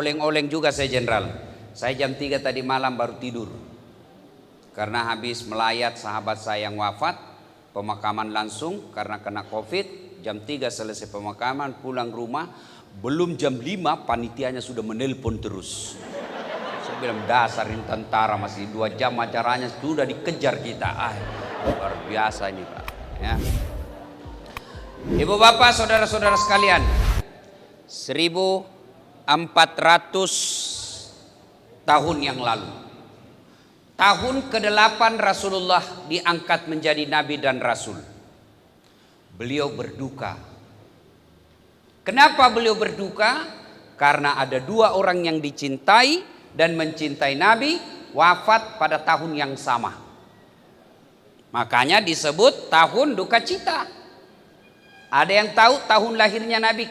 oleng-oleng juga saya jenderal. Saya jam 3 tadi malam baru tidur. Karena habis melayat sahabat saya yang wafat, pemakaman langsung karena kena Covid. Jam 3 selesai pemakaman, pulang rumah. Belum jam 5 panitianya sudah menelpon terus. Saya bilang dasar ini tentara, masih 2 jam acaranya sudah dikejar kita. Luar biasa ini Pak ya. Ibu bapak saudara-saudara sekalian, 1400 tahun yang lalu, tahun ke-8 Rasulullah diangkat menjadi nabi dan rasul. Beliau berduka. Kenapa beliau berduka? Karena ada 2 orang yang dicintai dan mencintai Nabi wafat pada tahun yang sama. Makanya disebut tahun duka cita. Ada yang tahu tahun lahirnya Nabi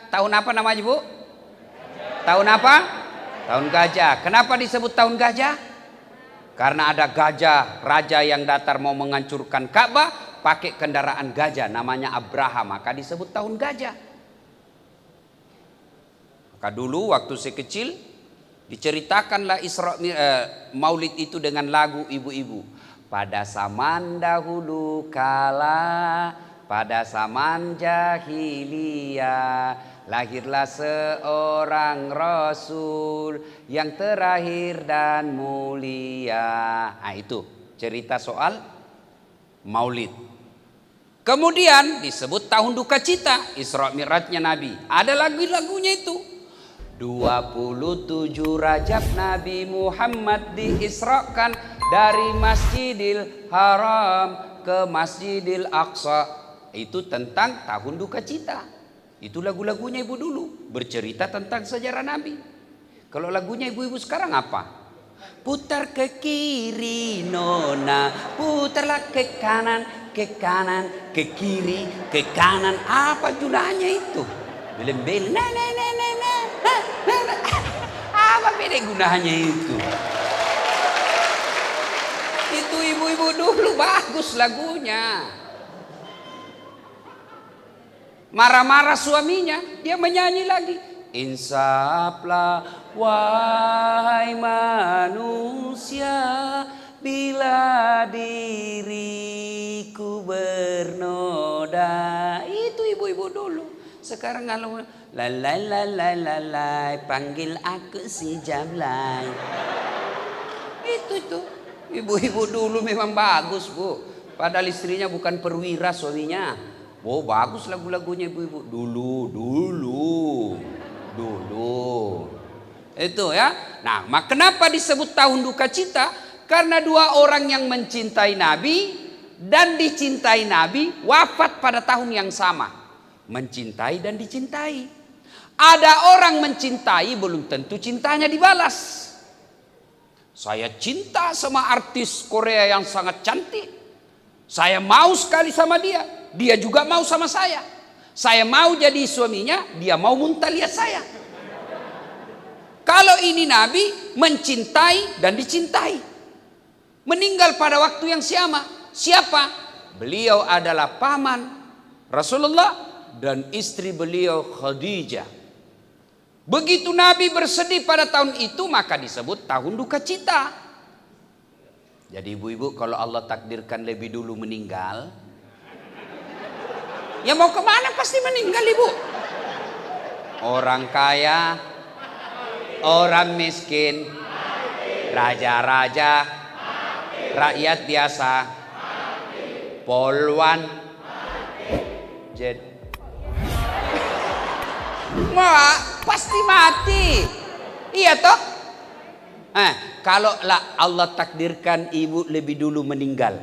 tahun apa namanya Bu? Tahun apa? Tahun gajah. Kenapa disebut tahun gajah? Karena ada gajah, raja yang datang mau menghancurkan Ka'bah pakai kendaraan gajah namanya Abraham, maka disebut tahun gajah. Maka dulu waktu saya kecil diceritakanlah Maulid itu dengan lagu ibu-ibu. Pada zaman dahulu kala, pada zaman jahiliyah, lahirlah seorang Rasul yang terakhir dan mulia. Nah itu cerita soal Maulid. Kemudian disebut tahun duka cita, Isra Mi'rajnya Nabi. Ada lagu-lagunya itu. 27 Rajab Nabi Muhammad diisrakan dari Masjidil Haram ke Masjidil Aqsa. Itu tentang tahun duka cita. Itu lagu-lagunya ibu dulu, bercerita tentang sejarah Nabi. Kalau lagunya ibu-ibu sekarang apa? Putar ke kiri nona, putarlah ke kanan, ke kanan, ke kiri, ke kanan. Apa gunanya itu? Belen-belen, apa beda gunanya itu? Itu ibu-ibu dulu bagus lagunya. Marah-marah suaminya, dia menyanyi lagi. Insaflah wahai manusia, bila diriku bernoda. Itu ibu-ibu dulu. Sekarang kalau la panggil aku si Jablay. Itu ibu-ibu dulu memang bagus Bu. Padahal istrinya bukan perwira suaminya. Oh bagus lagu-lagunya ibu-ibu dulu. Itu ya. Nah, kenapa disebut tahun duka cita? Karena 2 orang yang mencintai Nabi dan dicintai Nabi wafat pada tahun yang sama. Mencintai dan dicintai. Ada orang mencintai belum tentu cintanya dibalas. Saya cinta sama artis Korea yang sangat cantik. Saya mau sekali sama dia. Dia juga mau sama saya. Saya mau jadi suaminya, dia mau muntah lihat saya. Kalau ini Nabi mencintai dan dicintai. Meninggal pada waktu yang sama. Siapa? Beliau adalah paman Rasulullah dan istri beliau Khadijah. Begitu Nabi bersedih pada tahun itu, maka disebut tahun duka cita. Jadi ibu-ibu kalau Allah takdirkan lebih dulu meninggal, ya mau kemana pasti meninggal ibu. Orang kaya, orang miskin, raja-raja, rakyat biasa, polwan, pasti mati. Iya toh? Kalau Allah takdirkan ibu lebih dulu meninggal,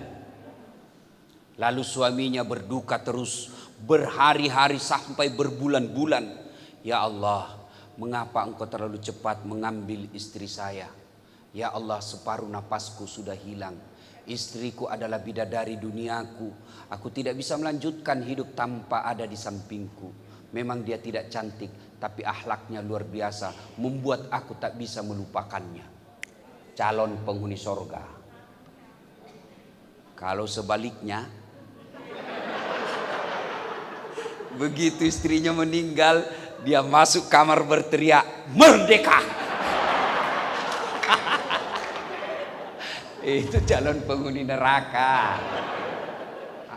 lalu suaminya berduka terus berhari-hari sampai berbulan-bulan. Ya Allah, mengapa engkau terlalu cepat mengambil istri saya? Ya Allah, separuh napasku sudah hilang. Istriku adalah bidadari duniaku. Aku tidak bisa melanjutkan hidup tanpa ada di sampingku. Memang dia tidak cantik, tapi akhlaknya luar biasa, membuat aku tak bisa melupakannya. Calon penghuni sorga. Kalau sebaliknya, begitu istrinya meninggal, Dia masuk kamar berteriak, "Merdeka!" Itu calon penghuni neraka.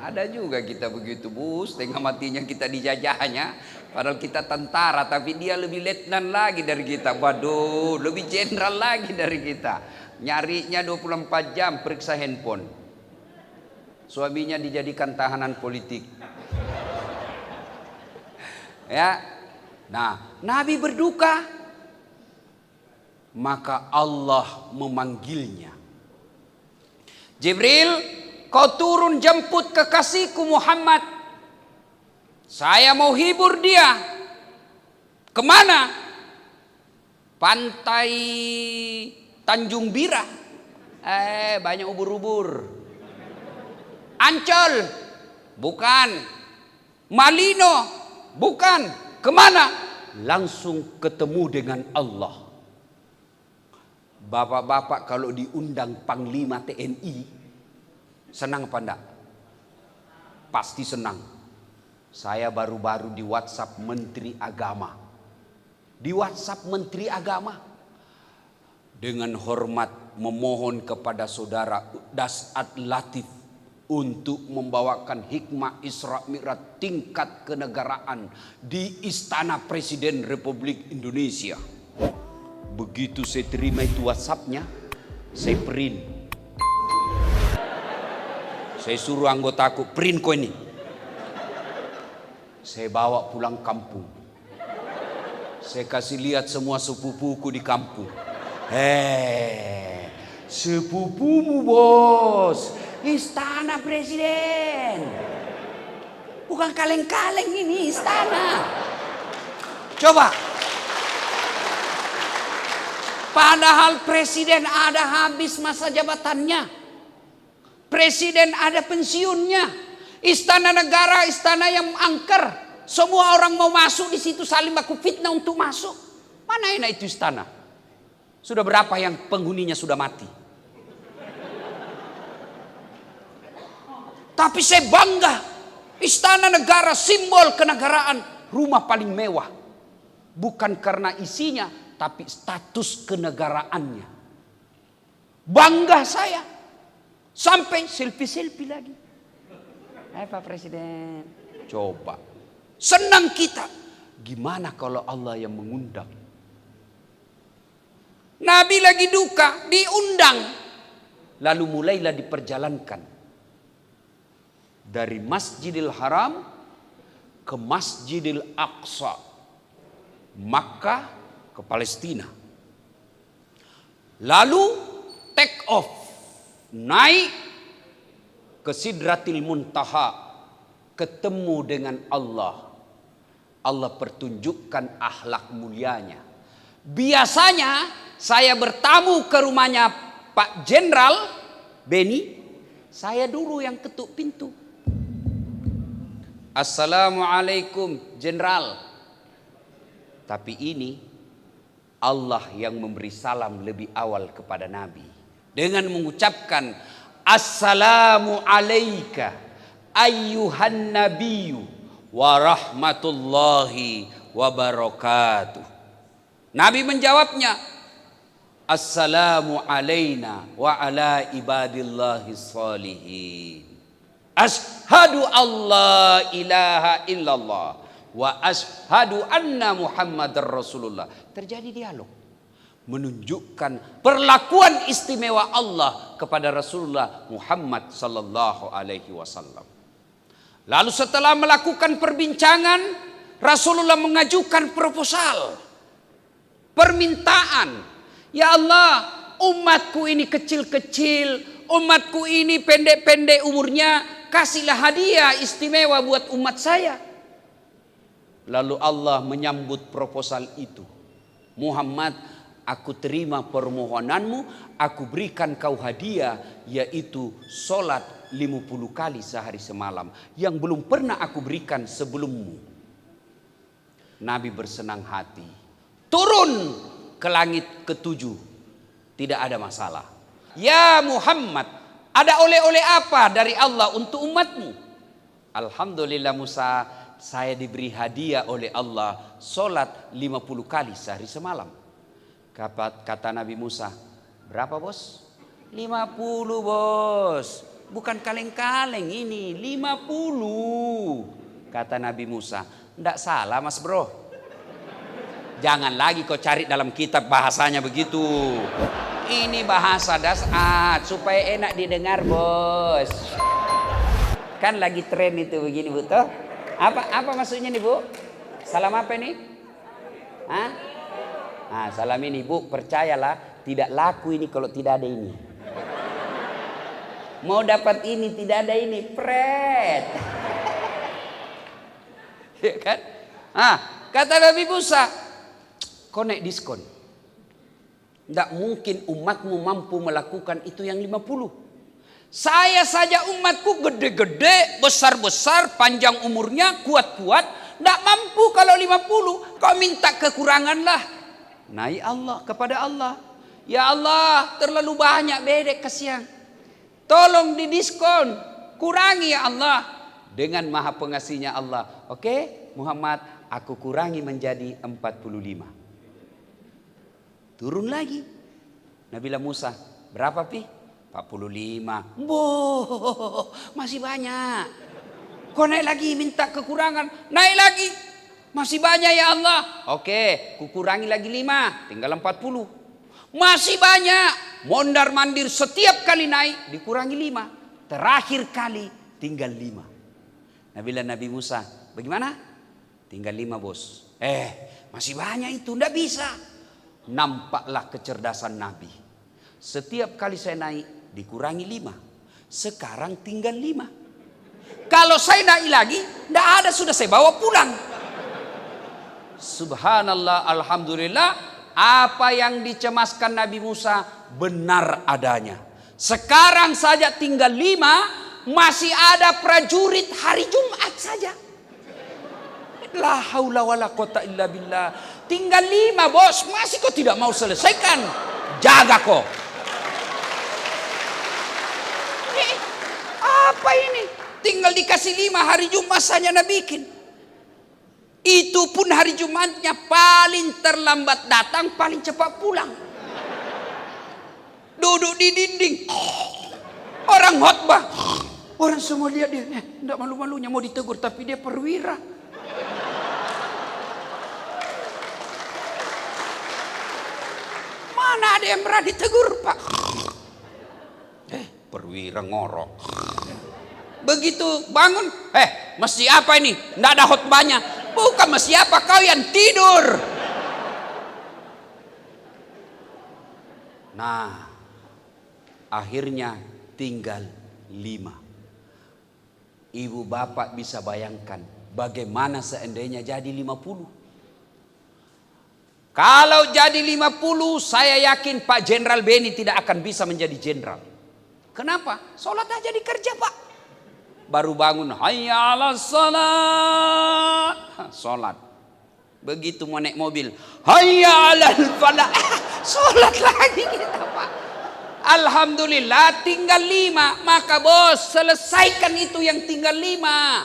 Ada juga kita begitu, Bu, setengah matinya kita dijajahnya. Padahal kita tentara, tapi dia lebih letnan lagi dari kita. Waduh, lebih jenderal lagi dari kita. Nyarinya 24 jam, periksa handphone. Suaminya dijadikan tahanan politik. Ya. Nah, Nabi berduka, maka Allah memanggilnya. Jibril, kau turun jemput kekasihku Muhammad. Saya mau hibur dia. Kemana? Pantai Tanjung Bira. Banyak ubur-ubur. Ancol? Bukan. Malino? Bukan. Kemana? Langsung ketemu dengan Allah. Bapak-bapak kalau diundang Panglima TNI, senang apa enggak? Pasti senang. Saya baru-baru di WhatsApp Menteri Agama. Di WhatsApp Menteri Agama. Dengan hormat memohon kepada saudara Dasat Latif untuk membawakan hikmah Isra Mi'raj tingkat kenegaraan di Istana Presiden Republik Indonesia. Begitu saya terima itu WhatsApp-nya, saya print. Saya suruh anggotaku, print kau ini. Saya bawa pulang kampung. Saya kasih lihat semua sepupuku di kampung. Sepupumu bos, Istana Presiden. Bukan kaleng-kaleng ini istana. Coba. Padahal presiden ada habis masa jabatannya. Presiden ada pensiunnya. Istana negara, istana yang angker. Semua orang mau masuk di situ saling baku fitnah untuk masuk. Mana enak itu istana? Sudah berapa yang penghuninya sudah mati? Tapi saya bangga. Istana negara, simbol kenegaraan, rumah paling mewah. Bukan karena isinya, tapi status kenegaraannya. Bangga saya. Sampai selfie-selfie lagi. Pak Presiden. Coba. Senang kita. Gimana kalau Allah yang mengundang? Nabi lagi duka, diundang. Lalu mulailah diperjalankan. Dari Masjidil Haram ke Masjidil Aqsa. Makkah ke Palestina. Lalu take off. Naik ke Sidratil Muntaha. Ketemu dengan Allah. Allah pertunjukkan akhlak mulianya. Biasanya saya bertamu ke rumahnya Pak Jenderal Beni. Saya dulu yang ketuk pintu. Assalamualaikum Jenderal. Tapi ini Allah yang memberi salam lebih awal kepada Nabi. Dengan mengucapkan Assalamu alaika ayyuhan nabiyyu wa rahmatullahi wa barakatuh. Nabi menjawabnya Assalamu alaina wa ala ibadillahi salihin. Ashhadu alla ilaha illallah wa ashhadu anna Muhammadar Rasulullah. Terjadi dialog menunjukkan perlakuan istimewa Allah kepada Rasulullah Muhammad sallallahu alaihi wasallam. Lalu setelah melakukan perbincangan, Rasulullah mengajukan proposal, permintaan. Ya Allah, umatku ini kecil-kecil, umatku ini pendek-pendek umurnya, kasihlah hadiah istimewa buat umat saya. Lalu Allah menyambut proposal itu. Muhammad, aku terima permohonanmu, aku berikan kau hadiah, yaitu sholat 50 kali sehari semalam, yang belum pernah aku berikan sebelummu. Nabi bersenang hati. Turun ke langit ketujuh. Tidak ada masalah. Ya Muhammad, ada oleh-oleh apa dari Allah untuk umatmu? Alhamdulillah Musa, saya diberi hadiah oleh Allah sholat 50 kali sehari semalam. Kata Nabi Musa, berapa bos? 50 bos. Bukan kaleng-kaleng ini, 50. Kata Nabi Musa, ndak salah mas bro. Jangan lagi kau cari dalam kitab bahasanya begitu. Ini bahasa dasar supaya enak didengar bos. Kan lagi tren itu begini bu toh. Apa maksudnya nih bu? Salam apa nih? Hah? Nah, salam ini bu, percayalah tidak laku ini kalau tidak ada ini. Mau dapat ini tidak ada ini, pret. Ya kan? Kata Nabi Musa, kau naik diskon. Tidak mungkin umatmu mampu melakukan itu yang 50. Saya saja umatku gede-gede, besar-besar, panjang umurnya, kuat-kuat. Tidak mampu kalau 50. Kau minta kekurangan lah. Naik Allah kepada Allah. Ya Allah, terlalu banyak bedek kasihan. Tolong didiskon. Kurangi ya Allah. Dengan maha pengasihnya Allah. Oke, Muhammad, aku kurangi menjadi 45. Turun lagi. Nabilah Musa, berapa pi? 45. Boh, masih banyak. Kau naik lagi minta kekurangan. Naik lagi. Masih banyak ya Allah. Oke, kukurangi lagi 5, tinggal 40. Masih banyak. Mondar mandir setiap kali naik dikurangi 5. Terakhir kali tinggal 5. Nabi Musa, bagaimana? Tinggal 5 bos. Masih banyak itu, ndak bisa. Nampaklah kecerdasan Nabi. Setiap kali saya naik dikurangi 5. Sekarang tinggal 5. Kalau saya naik lagi, ndak ada, sudah saya bawa pulang. Subhanallah, alhamdulillah, apa yang dicemaskan Nabi Musa benar adanya. Sekarang saja tinggal 5, masih ada prajurit hari Jumat saja. La haula wala quwata illa billah. Tinggal 5 bos, masih kau tidak mau selesaikan. Jaga kau. Apa ini? Tinggal dikasih 5 hari Jumat saja Nabi bikin. Itu pun hari Jumatnya paling terlambat datang, paling cepat pulang. Duduk di dinding. Orang khotbah. Orang semua lihat dia. Tidak malu-malunya mau ditegur, tapi dia perwira. Mana ada yang berani ditegur pak? Perwira ngorok. Begitu bangun. Mesti apa ini? Tidak ada khotbahnya. Bukan mesti apa, kau yang tidur. Nah, akhirnya tinggal 5. Ibu bapak bisa bayangkan bagaimana seandainya jadi 50. Kalau jadi 50, saya yakin Pak Jenderal Beni tidak akan bisa menjadi jenderal. Kenapa? Sholat aja di kerja pak. Baru bangun, hayya 'alas salat. Sholat. Begitu mau naik mobil, hayya 'alal falah. Sholat lagi kita pak. Alhamdulillah tinggal 5. Maka bos, selesaikan itu yang tinggal 5.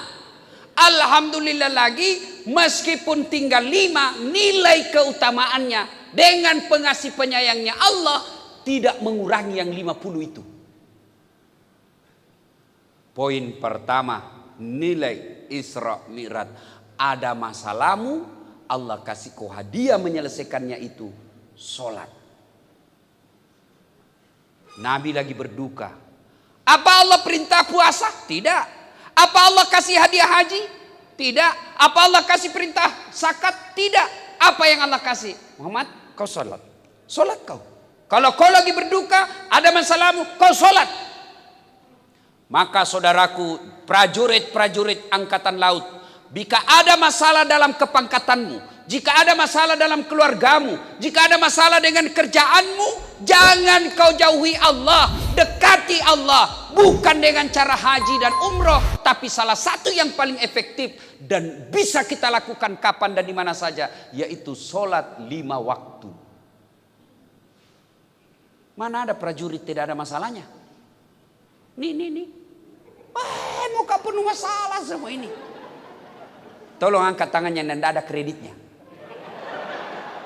Alhamdulillah lagi, meskipun tinggal 5, nilai keutamaannya dengan pengasih penyayangnya Allah tidak mengurangi yang 50 itu. Poin pertama, nilai Isra Mi'raj. Ada masalahmu, Allah kasih kau hadiah menyelesaikannya itu, sholat. Nabi lagi berduka. Apa Allah perintah puasa? Tidak. Apa Allah kasih hadiah haji? Tidak. Apa Allah kasih perintah zakat? Tidak. Apa yang Allah kasih? Muhammad, kau sholat. Sholat kau. Kalau kau lagi berduka, ada masalahmu, kau sholat. Maka saudaraku, prajurit-prajurit angkatan laut, jika ada masalah dalam kepangkatanmu, jika ada masalah dalam keluargamu, jika ada masalah dengan kerjaanmu, jangan kau jauhi Allah, dekati Allah. Bukan dengan cara haji dan umroh, tapi salah satu yang paling efektif dan bisa kita lakukan kapan dan di mana saja, yaitu sholat 5 waktu. Mana ada prajurit tidak ada masalahnya? Nih. Muka penuh masalah semua ini. Tolong angkat tangannya yang tidak ada kreditnya.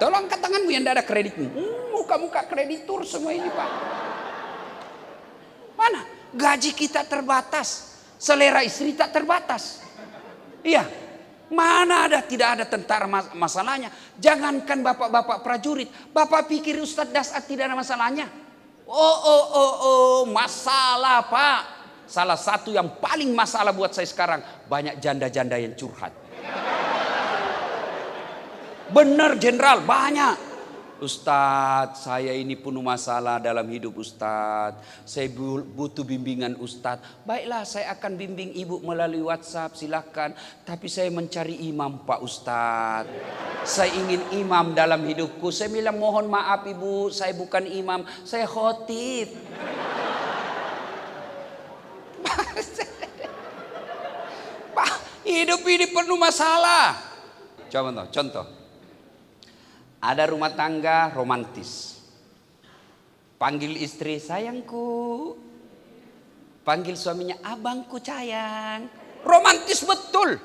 Tolong angkat tanganmu yang tidak ada kreditmu. Muka-muka kreditur semua ini Pak. Mana? Gaji kita terbatas. Selera istri tak terbatas. Iya. Mana ada, tidak ada tentara masalahnya. Jangankan bapak-bapak prajurit. Bapak pikir Ustadz Dasat tidak ada masalahnya? Masalah Pak. Salah satu yang paling masalah buat saya sekarang, banyak janda-janda yang curhat. Benar Jenderal, banyak. Ustadz, saya ini penuh masalah dalam hidup Ustadz. Saya butuh bimbingan Ustadz. Baiklah, saya akan bimbing ibu melalui WhatsApp, silahkan. Tapi saya mencari imam Pak Ustadz. Saya ingin imam dalam hidupku. Saya bilang mohon maaf ibu, saya bukan imam, saya khotib. Pak, hidup ini penuh masalah. Contoh. Ada rumah tangga romantis. Panggil istri sayangku. Panggil suaminya abangku sayang. Romantis betul.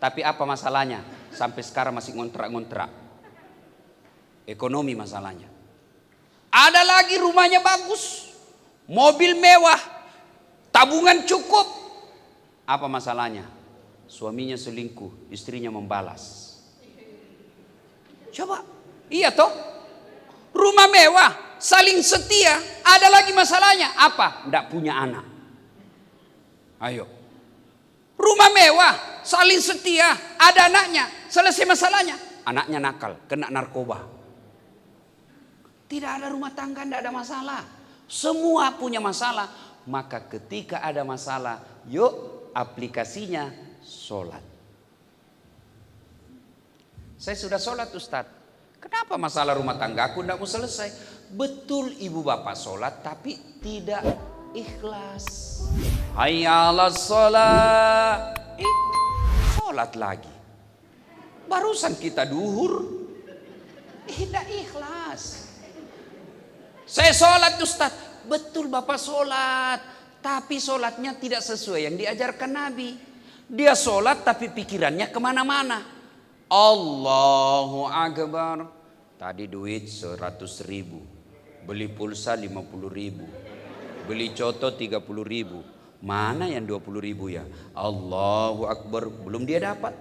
Tapi apa masalahnya? Sampai sekarang masih ngontrak-ngontrak. Ekonomi masalahnya. Ada lagi rumahnya bagus. Mobil mewah. Tabungan cukup. Apa masalahnya? Suaminya selingkuh, istrinya membalas. Coba, iya toh? Rumah mewah, saling setia, ada lagi masalahnya. Apa? Tidak punya anak. Ayo. Rumah mewah, saling setia, ada anaknya. Selesai masalahnya. Anaknya nakal, kena narkoba. Tidak ada rumah tangga, tidak ada masalah. Semua punya masalah. Maka ketika ada masalah, yuk aplikasinya sholat. Saya sudah sholat Ustadz. Kenapa masalah rumah tangga aku tidak mau selesai? Betul ibu bapak sholat tapi tidak ikhlas. Hayya 'alas sholat. Sholat lagi. Barusan kita duhur. Tidak ikhlas. Saya sholat Ustadz. Betul bapak sholat. Tapi sholatnya tidak sesuai yang diajarkan Nabi. Dia sholat tapi pikirannya kemana-mana. Allahu Akbar. Tadi duit 100.000. Beli pulsa 50.000. Beli coto 30.000. Mana yang 20.000 ya? Allahu Akbar. Belum dia dapat.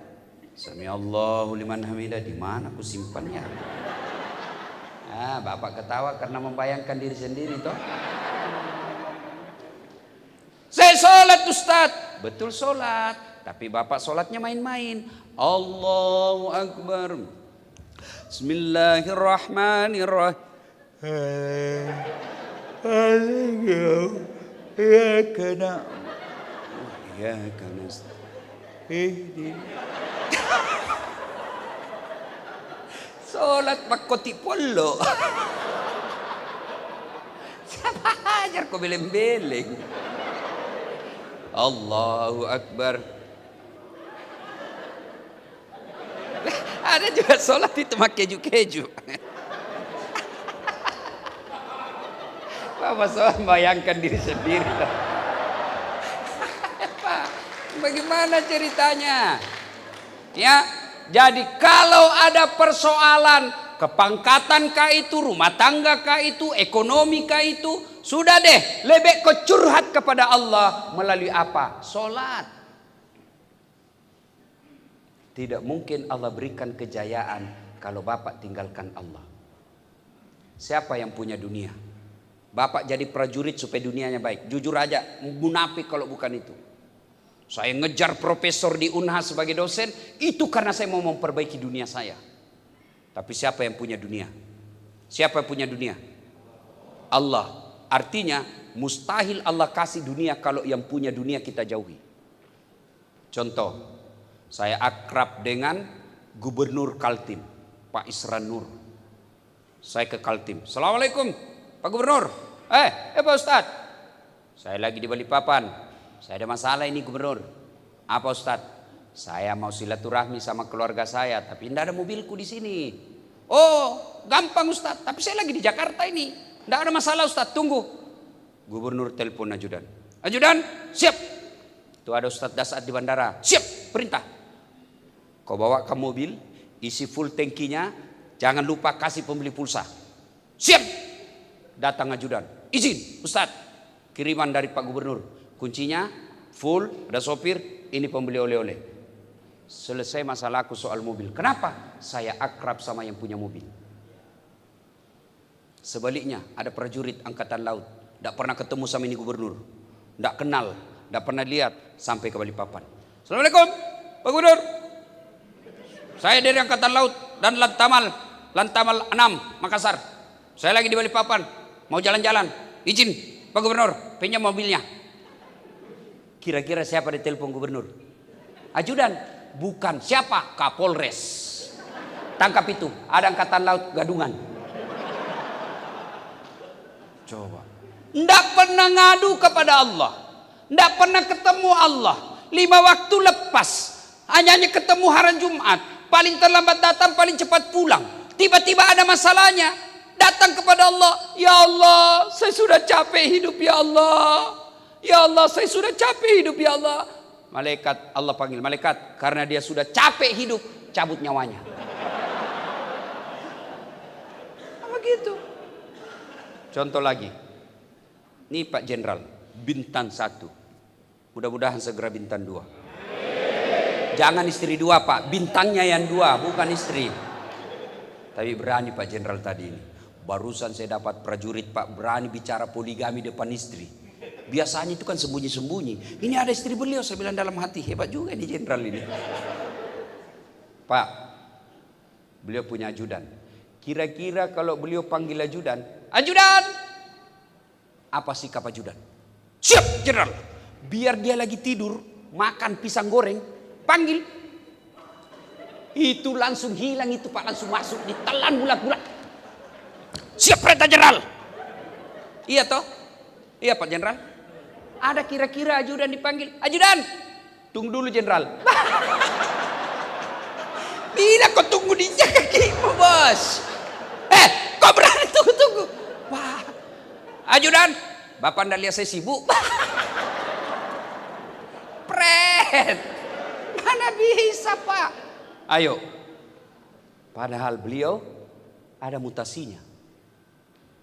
Sami Allahu liman hamidah. Di mana aku simpannya? Bapak ketawa karena membayangkan diri sendiri toh. Saya sholat Ustaz. Betul sholat. Tapi bapak sholatnya main-main. Allahu Akbar. Bismillahirrahmanirrahim. Sholat pakoti polo. Siapa ajar kau beleng-beleng. Allahu Akbar. Ada juga sholat itu pakai keju-keju. Bapak sholat bayangkan diri sendiri. Pak, bagaimana ceritanya? Ya, jadi kalau ada persoalan kepangkatan kah itu, rumah tangga kah itu, ekonomi kah itu, sudah deh, lebih kau curhat kepada Allah melalui apa? Sholat. Tidak mungkin Allah berikan kejayaan kalau bapak tinggalkan Allah. Siapa yang punya dunia? Bapak jadi prajurit supaya dunianya baik. Jujur aja, munafik kalau bukan itu. Saya ngejar profesor di Unhas sebagai dosen, itu karena saya mau memperbaiki dunia saya. Tapi siapa yang punya dunia? Siapa yang punya dunia? Allah. Artinya mustahil Allah kasih dunia kalau yang punya dunia kita jauhi. Contoh. Saya akrab dengan Gubernur Kaltim, Pak Isran Nur. Saya ke Kaltim. Assalamualaikum, Pak Gubernur. Pak Ustadz. Saya lagi di Balikpapan. Saya ada masalah ini Gubernur. Apa Ustadz? Saya mau silaturahmi sama keluarga saya, tapi tidak ada mobilku di sini. Oh, gampang Ustadz. Tapi saya lagi di Jakarta ini. Tidak ada masalah Ustadz. Tunggu. Gubernur telepon ajudan. Ajudan, siap. Itu ada Ustadz Dasat di bandara. Siap, perintah. Kau bawa ke mobil, isi full tankinya, jangan lupa kasih pembeli pulsa. Siap. Datang ajudan. Izin, Ustadz. Kiriman dari Pak Gubernur. Kuncinya full, ada sopir, ini pembeli oleh-oleh. Selesai masalahku soal mobil. Kenapa? Saya akrab sama yang punya mobil. Sebaliknya, ada prajurit angkatan laut. Tidak pernah ketemu sama ini gubernur. Tidak kenal, tidak pernah lihat sampai ke Balikpapan. Assalamualaikum, Pak Gubernur. Saya dari angkatan laut dan Lantamal 6 Makassar. Saya lagi di Balikpapan, mau jalan-jalan. Izin, Pak Gubernur, pinjam mobilnya. Kira-kira siapa di telepon gubernur? Ajudan? Bukan. Siapa? Kapolres. Tangkap itu, ada angkatan laut gadungan. Coba. Tidak pernah ngadu kepada Allah. Tidak pernah ketemu Allah. 5 waktu lepas. Hanya ketemu hari Jumat. Paling terlambat datang, paling cepat pulang. Tiba-tiba ada masalahnya. Datang kepada Allah. Ya Allah, saya sudah capek hidup ya Allah. Ya Allah, saya sudah capek hidup ya Allah. Malaikat, Allah panggil malaikat. Karena dia sudah capek hidup, cabut nyawanya. Apa gitu? Contoh lagi. Ini Pak Jenderal, bintang 1. Mudah-mudahan segera bintang 2. Jangan istri 2 Pak, bintangnya yang 2, bukan istri. Tapi berani Pak Jenderal tadi ini. Barusan saya dapat prajurit Pak, berani bicara poligami depan istri. Biasanya itu kan sembunyi-sembunyi. Ini ada istri beliau, saya bilang dalam hati, hebat juga nih jenderal ini. Pak, beliau punya ajudan. Kira-kira kalau beliau panggil ajudan, ajudan! Apa sikap ajudan? Siap jenderal. Biar dia lagi tidur, makan pisang goreng, panggil. Itu langsung hilang itu Pak, langsung masuk, ditelan bulat-bulat. Siap perintah jenderal. Iya toh? Iya Pak Jenderal. Ada kira-kira ajudan dipanggil. Ajudan, tunggu dulu jenderal. Bila kau tunggu di kakimu bos. Kau berani tunggu-tunggu. Wah. Ajudan, Bapak ndak lihat saya sibuk. Pret. Mana bisa Pak. Ayo. Padahal beliau ada mutasinya.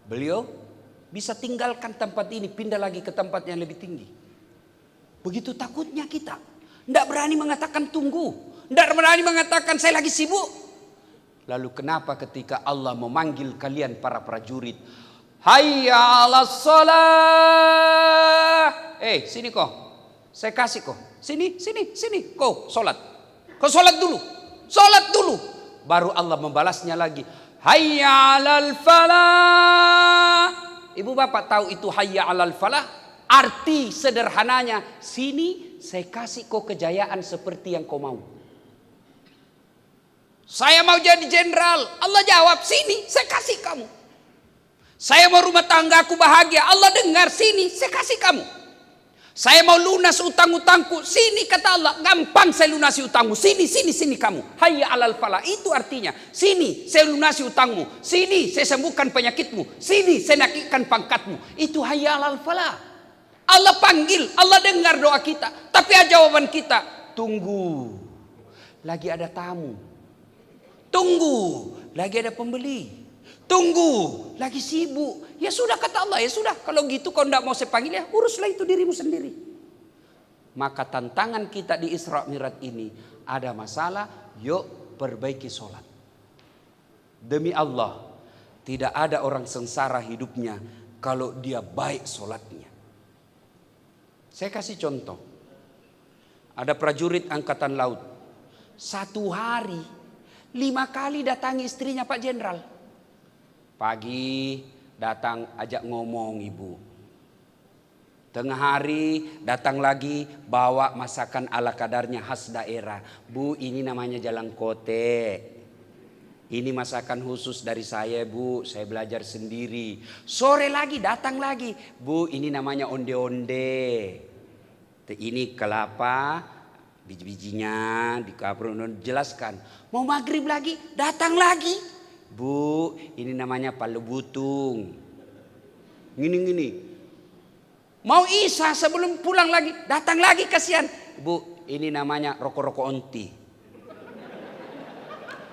Beliau bisa tinggalkan tempat ini, pindah lagi ke tempat yang lebih tinggi. Begitu takutnya kita. Tidak berani mengatakan tunggu. Tidak berani mengatakan saya lagi sibuk. Lalu kenapa ketika Allah memanggil kalian para prajurit. Hayya 'alas shalah. Sini kau. Saya kasih kau. Sini. Kau sholat. Kau sholat dulu. Sholat dulu. Baru Allah membalasnya lagi. Hayya 'alal falah. Ibu bapak tahu itu hayya 'alal falah? Arti sederhananya, sini saya kasih kau kejayaan seperti yang kau mau. Saya mau jadi jenderal. Allah jawab, sini saya kasih kamu. Saya mau rumah tanggaku bahagia. Allah dengar, sini saya kasih kamu. Saya mau lunas utang-utangku. Sini kata Allah, gampang saya lunasi utangmu. Sini kamu. Hayya 'alal falah. Itu artinya, sini saya lunasi utangmu. Sini saya sembuhkan penyakitmu. Sini saya naikkan pangkatmu. Itu hayya 'alal falah. Allah panggil, Allah dengar doa kita. Tapi jawaban kita, tunggu. Lagi ada tamu. Tunggu, lagi ada pembeli. Tunggu, lagi sibuk. Ya sudah kata Allah, ya sudah. Kalau gitu kau tidak mau saya panggil, ya uruslah itu dirimu sendiri. Maka tantangan kita di Isra Mi'raj ini, ada masalah, yuk perbaiki sholat. Demi Allah, tidak ada orang sengsara hidupnya kalau dia baik sholatnya. Saya kasih contoh. Ada prajurit angkatan laut. 1 hari 5 kali datangi istrinya Pak Jenderal. Pagi datang ajak ngomong ibu. Tengah hari datang lagi bawa masakan ala kadarnya khas daerah. Bu, ini namanya jalan kote. Ini masakan khusus dari saya bu, saya belajar sendiri. Sore lagi datang lagi. Bu, ini namanya onde-onde. Ini kelapa, biji-bijinya dikaprun, jelaskan. Mau maghrib lagi, datang lagi. Bu, ini namanya palu butung. Gini. Mau isya sebelum pulang lagi, datang lagi kasihan. Bu, ini namanya rokok-rokok onti.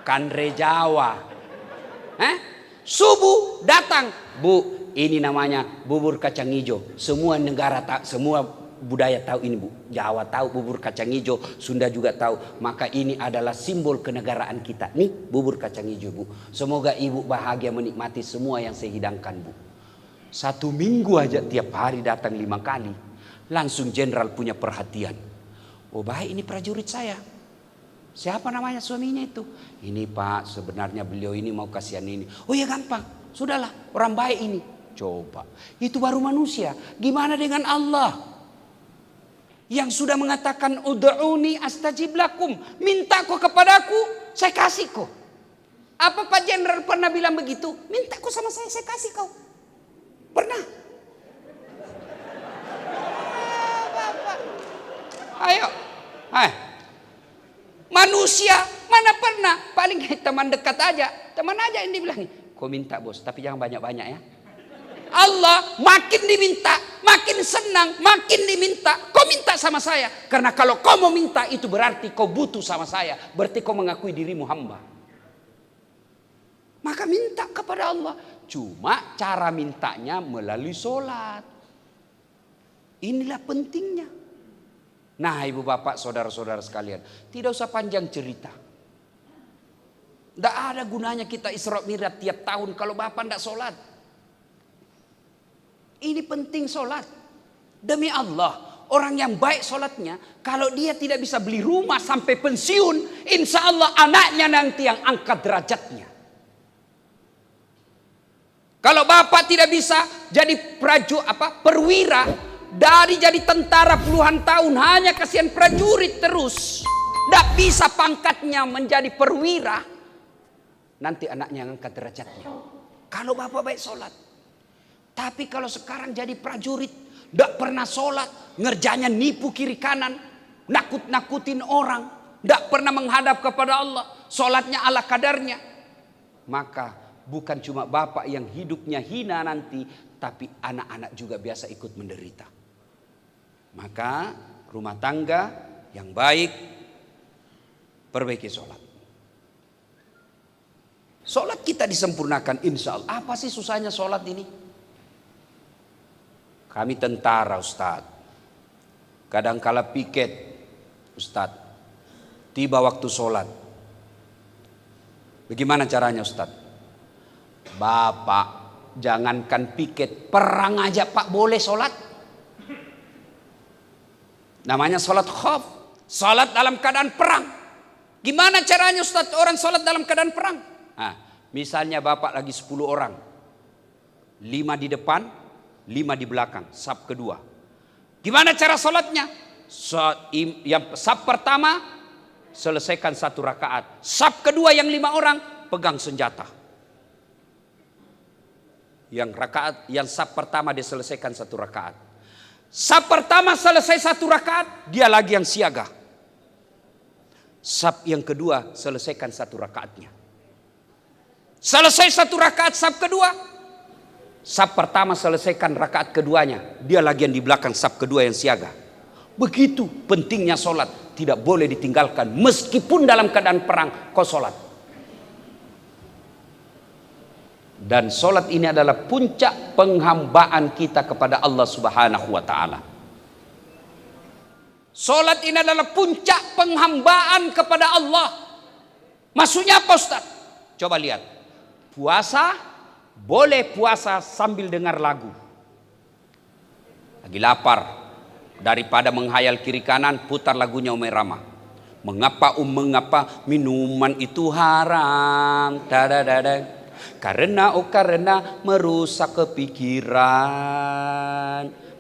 Kandre Jawa. Subuh datang, Bu, ini namanya bubur kacang hijau. Semua negara tahu, semua budaya tahu ini, Bu. Jawa tahu bubur kacang hijau, Sunda juga tahu. Maka ini adalah simbol kenegaraan kita. Nih bubur kacang hijau, Bu. Semoga Ibu bahagia menikmati semua yang saya hidangkan, Bu. 1 minggu aja tiap hari datang 5 kali. Langsung jenderal punya perhatian. Oh baik, ini prajurit saya. Siapa namanya suaminya itu? Ini Pak, sebenarnya beliau ini mau kasihan ini. Oh ya gampang, sudahlah, orang baik ini. Coba, itu baru manusia. Gimana dengan Allah? Yang sudah mengatakan ud'uni astajib lakum. Minta kau kepadaku, saya kasih kau. Apa Pak Jenderal pernah bilang begitu? Minta kau sama saya kasih kau. Pernah? Ayo. Manusia mana pernah? Paling teman dekat aja. Teman aja yang dibilang, kau minta bos, tapi jangan banyak-banyak ya. Allah makin diminta, makin senang, makin diminta. Kau minta sama saya. Karena kalau kau mau minta itu berarti kau butuh sama saya. Berarti kau mengakui dirimu hamba. Maka minta kepada Allah. Cuma cara mintanya melalui sholat. Inilah pentingnya. Nah ibu bapak saudara-saudara sekalian, tidak usah panjang cerita. Tidak ada gunanya kita Isra Mi'raj tiap tahun kalau bapak tidak sholat. Ini penting sholat. Demi Allah, orang yang baik sholatnya, kalau dia tidak bisa beli rumah sampai pensiun, insya Allah anaknya nanti yang angkat derajatnya. Kalau bapak tidak bisa jadi perwira, dari jadi tentara puluhan tahun hanya kasihan prajurit terus, tidak bisa pangkatnya menjadi perwira, nanti anaknya yang angkat derajatnya. Kalau bapak baik sholat. Tapi kalau sekarang jadi prajurit, tidak pernah sholat, ngerjanya nipu kiri kanan, nakut-nakutin orang, tidak pernah menghadap kepada Allah, sholatnya ala kadarnya, maka bukan cuma bapak yang hidupnya hina nanti, tapi anak-anak juga biasa ikut menderita. Maka rumah tangga yang baik, perbaiki sholat. Sholat kita disempurnakan insya Allah. Apa sih susahnya sholat ini? Kami tentara Ustaz. Kadangkala piket Ustaz. Tiba waktu sholat. Bagaimana caranya Ustaz? Bapak jangankan piket, perang aja Pak boleh sholat. Namanya sholat khauf. Sholat dalam keadaan perang. Gimana caranya Ustaz orang sholat dalam keadaan perang? Nah, misalnya bapak lagi 10 orang. 5 di depan, 5 di belakang. Saf kedua. Gimana cara sholatnya? Saf pertama selesaikan 1 rakaat. Saf kedua yang 5 orang pegang senjata. Yang saf pertama diselesaikan 1 rakaat. Saf pertama selesai 1 rakaat, dia lagi yang siaga. Saf yang kedua selesaikan 1 rakaatnya. Selesai 1 rakaat saf kedua, saf pertama selesaikan rakaat keduanya, dia lagi yang di belakang saf kedua yang siaga. Begitu pentingnya sholat, tidak boleh ditinggalkan meskipun dalam keadaan perang kau sholat. Dan sholat ini adalah puncak penghambaan kita kepada Allah Subhanahu wa ta'ala. Sholat ini adalah puncak penghambaan kepada Allah. Maksudnya apa Ustaz? Coba lihat. Puasa, boleh puasa sambil dengar lagu. Lagi lapar, daripada menghayal kiri kanan, putar lagunya Umi Rama. Mengapa minuman itu haram? Karena merusak kepikiran.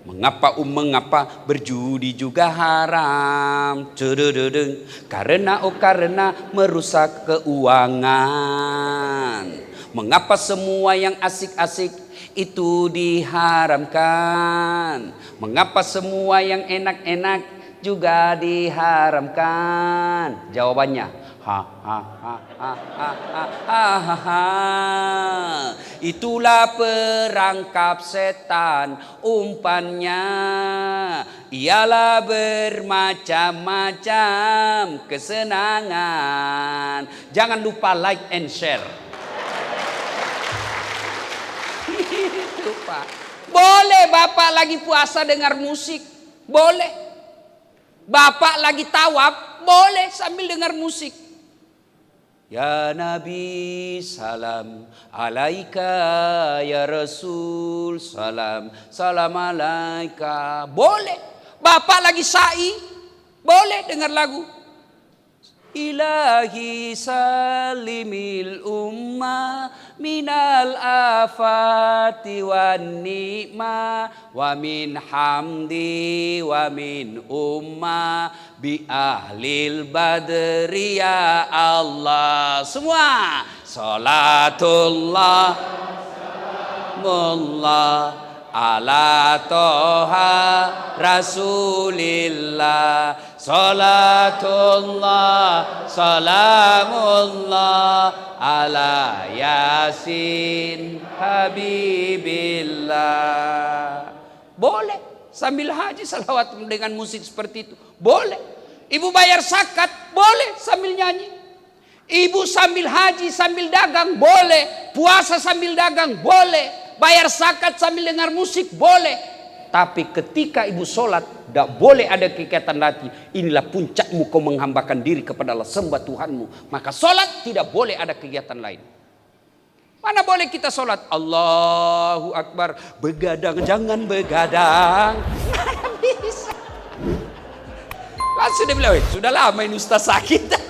Mengapa berjudi juga haram? Karena merusak keuangan. Mengapa semua yang asik-asik itu diharamkan? Mengapa semua yang enak-enak juga diharamkan. Jawabannya, ha ha ha ha ha ha ha ha ha. Itulah perangkap setan, umpannya ialah bermacam-macam kesenangan. Jangan lupa like and share. Itu Pak. Boleh Bapak lagi puasa dengar musik, boleh. Bapak lagi tawaf, boleh sambil dengar musik. Ya Nabi salam alaika, ya Rasul salam salam alaika. Boleh. Bapak lagi sa'i, boleh dengar lagu. Ilahi salimil ummah minal afati wan ni'mah wa min hamdi wa min ummah bi ahlil badri ya Allah. Semua salatullah mullah ala toha rasulillah, salatullah salamullah ala yasin habibillah. Boleh sambil haji salawat dengan musik seperti itu, boleh. Ibu bayar zakat, boleh sambil nyanyi. Ibu sambil haji sambil dagang, boleh. Puasa sambil dagang, boleh. Bayar zakat sambil dengar musik, boleh. Tapi ketika ibu sholat, tidak boleh ada kegiatan lagi. Inilah puncakmu kau menghambakan diri kepada Allah, sembah Tuhanmu. Maka sholat tidak boleh ada kegiatan lain. Mana boleh kita sholat? Allahu Akbar. Begadang, jangan begadang. Nggak bisa. Langsung dia bilang, sudah lama ini ustaz sakit.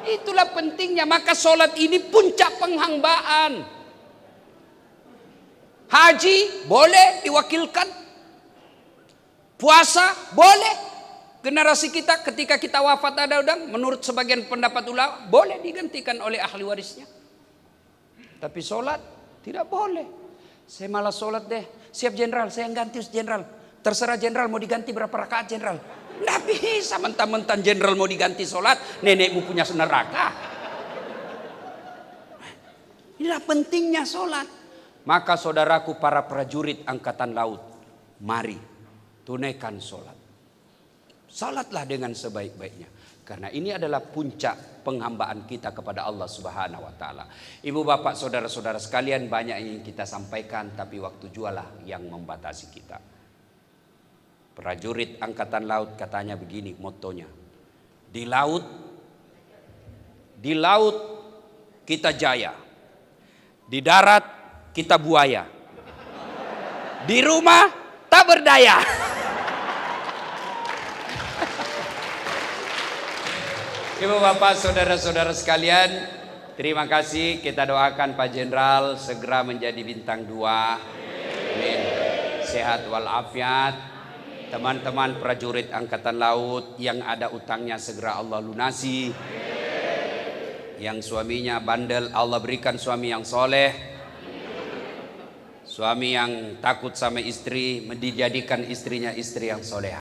Itulah pentingnya. Maka sholat ini puncak penghambaan. Haji boleh diwakilkan. Puasa boleh. Generasi kita ketika kita wafat ada udang, menurut sebagian pendapat ulama boleh digantikan oleh ahli warisnya. Tapi sholat tidak boleh. Saya malah sholat deh. Siap jenderal, saya yang ganti jenderal. Terserah jenderal mau diganti berapa rakaat jenderal. Nggak bisa mentang-mentang jenderal mau diganti sholat, nenekmu punya neraka. Inilah pentingnya sholat. Maka saudaraku para prajurit angkatan laut, mari tunaikan sholat. Sholatlah dengan sebaik-baiknya. Karena ini adalah puncak penghambaan kita kepada Allah Subhanahu wa Ta'ala. Ibu bapak saudara-saudara sekalian, banyak yang kita sampaikan, tapi waktu jualah yang membatasi kita. Prajurit angkatan laut katanya begini motonya. Di laut kita jaya. Di darat kita buaya. Di rumah tak berdaya. Ibu bapak saudara-saudara sekalian, terima kasih. Kita doakan Pak Jenderal segera menjadi bintang 2. Amin. Sehat walafiat. Teman-teman prajurit angkatan laut yang ada utangnya segera Allah lunasi. Yang suaminya bandel, Allah berikan suami yang soleh. Suami yang takut sama istri, dijadikan istrinya istri yang soleh.